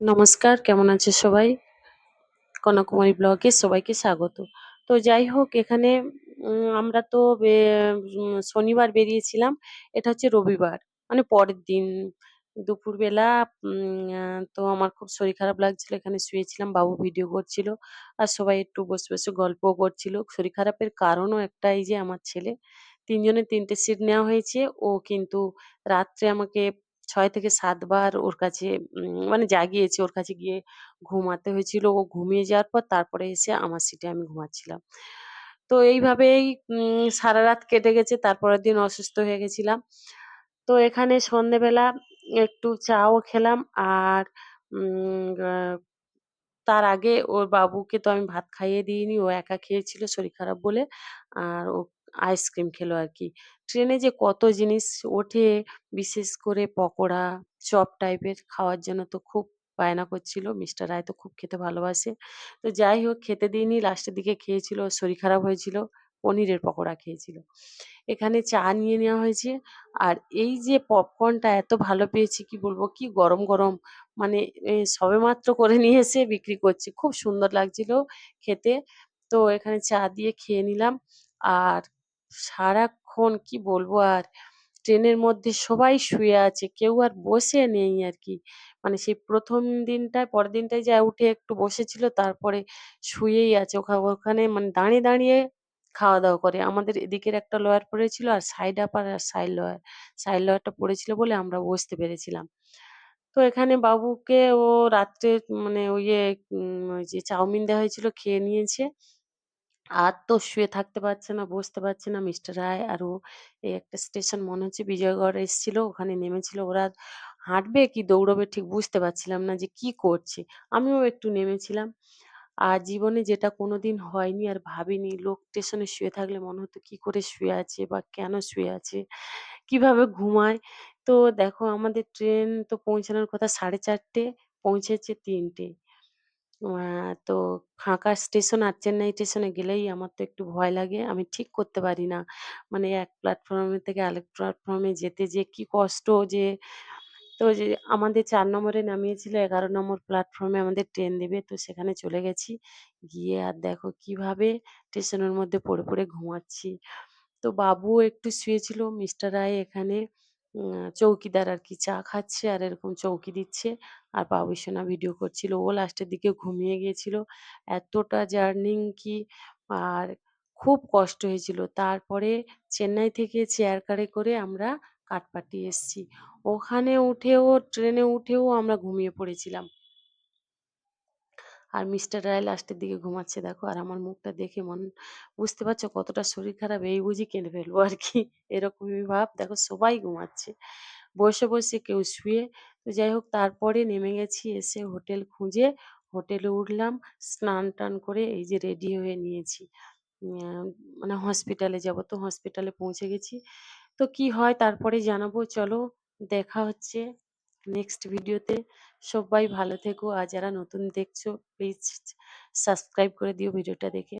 নমস্কার, কেমন আছে সবাই? কনককুমারী ব্লগে সবাইকে স্বাগত। তো যাই হোক এখানে আমরা তো শনিবার বেরিয়েছিলাম। এটা হচ্ছে রবিবার, মানে পরের দিন দুপুরবেলা। তো আমার খুব শরীর খারাপ লাগছিল, এখানে শুয়েছিলাম, বাবু ভিডিও করছিল আর সবাই একটু বসে বসে গল্পও করছিল। শরীর খারাপের কারণও একটাই যে আমার ছেলে, তিনজনের তিনটে সিট নেওয়া হয়েছে। ও কিন্তু রাত্রে আমাকে 6 থেকে 7 বার ওর কাছে মানে জাগিয়েছে, ওর কাছে গিয়ে ঘুমাতে হয়েছিল। ও ঘুমিয়ে যাওয়ার পর তারপরে এসে আমার সিটে আমি ঘুমাচ্ছিলাম। তো এইভাবেই সারারাত কেটে গেছে। তারপরের দিন অসুস্থ হয়ে গেছিলাম। তো এখানে সন্ধ্যেবেলা একটু চাও খেলাম আর উম আ তার আগে ওর বাবুকে তো আমি ভাত খাইয়ে দিইনি। ও একা খেয়েছিল শরীর খারাপ বলে। আর ও আইসক্রিম খেলো আরকি। ট্রেনে যে কত জিনিস ওঠে, বিশেষ করে পকোড়া, চপ টাইপের খাওয়ার জন্য তো খুব বায়না করছিল। মিস্টার রায় তো খুব খেতে ভালোবাসে। তো যাই হোক খেতে দিইনি, লাস্টের দিকে খেয়েছিল। ওর শরীর খারাপ হয়েছিল। পনিরের পকোড়া খেয়েছিল। এখানে চা নিয়ে নেওয়া হয়েছে। আর এই যে পপকর্নটা এত ভালো পেয়েছি কি বলবো, কি গরম, গরম, মানে সবেমাত্র করে নিয়ে এসে বিক্রি করছে। খুব সুন্দর লাগছিল খেতে। তো এখানে চা দিয়ে খেয়ে নিলাম। আর সারাক্ষণ কি বলবো আর, ট্রেনের মধ্যে সবাই শুয়ে আছে। কেউ আর বসে নেই আরকি। মানে সেই ১ম দিনটায়, পরের দিনটায় যা উঠে একটু বসেছিল, তারপরে শুয়েই আছে। ওখানে মানে দাঁড়িয়ে, দাঁড়িয়ে খাওয়া-দাওয়া করে। আমাদের এদিকের একটা লয়ার পড়েছিল আর সাইড আপার আর সাইড লয়ার। সাইড লয়ারটা পড়েছিল বলে আমরা বসতে পেরেছিলাম। তো এখানে বাবুকে ও রাত্রে মানে ওই যে চাউমিন দেওয়া হয়েছিল খেয়ে নিয়েছে। আর তো শুয়ে থাকতে পারছে না, বসতে পারছে না মিস্টার রায় আর ও। এই একটা স্টেশন মনে হচ্ছে বিজয়গড় এসছিল, ওখানে নেমেছিল। ওরা হাঁটবে কি দৌড়বে ঠিক বুঝতে পারছিলাম না যে কি করছে। আমিও একটু নেমেছিলাম। আর জীবনে যেটা কোনোদিন হয়নি আর ভাবিনি, লোক স্টেশনে শুয়ে থাকলে মনে হতো কি করে শুয়ে আছে বা কেন শুয়ে আছে, কিভাবে ঘুমায়। তো দেখো আমাদের ট্রেন তো পৌঁছানোর কথা 4:30, পৌঁছেছে 3টে। তো ফাঁকা স্টেশন আর চেন্নাই স্টেশনে গেলেই আমার তো একটু ভয় লাগে। আমি ঠিক করতে পারি না। মানে এক প্ল্যাটফর্ম থেকে আরেক প্ল্যাটফর্মে যেতে যে কি কষ্ট যে। তো যে আমাদের ৪ নম্বরে নামিয়েছিল, ১১ নম্বর প্ল্যাটফর্মে আমাদের ট্রেন দেবে। তো সেখানে চলে গেছি। গিয়ে আর দেখো কিভাবে স্টেশনের মধ্যে পড়ে, পড়ে ঘুমাচ্ছি। তো বাবুও একটু শুয়েছিল। মিস্টার রায় এখানে চৌকিদার আরকি, চা খাচ্ছে আর এরকম চৌকি দিচ্ছে। আর বাবুই সোনা ভিডিও করছিল। ও লাস্টের দিকে ঘুমিয়ে গিয়েছিল। এতটা জার্নি কি আর খুব কষ্ট হয়েছিল। তারপরে চেন্নাই থেকে চেয়ার কারে করে আমরা কাটপাটি এসছি। ওখানে উঠেও, ট্রেনে উঠেও আমরা ঘুমিয়ে পড়েছিলাম। আর মিস্টার রায় লাস্টের দিকে ঘুমাচ্ছে দেখো। আর আমার মুখটা দেখে বুঝতে পারছো কতটা শরীর খারাপ, এই বুঝি কেঁদে ফেলবো আরকি। এরকমই ভাব। দেখো সবাই ঘুমাচ্ছে। বসে, বসে কেউ শুয়ে। তো যাই হোক তারপরে নেমে গেছি, এসে হোটেল খুঁজে হোটেলে উঠলাম। স্নান-টান করে এই যে রেডি হয়ে নিয়েছি। মানে হসপিটালে যাবো। তো হসপিটালে পৌঁছে গেছি। তো কি হয় তারপরে জানাবো। চলো দেখা হচ্ছে নেক্সট ভিডিওতে। সবাই ভালো থেকো। আর যারা নতুন দেখছো প্লিজ সাবস্ক্রাইব করে দিও ভিডিওটা দেখে।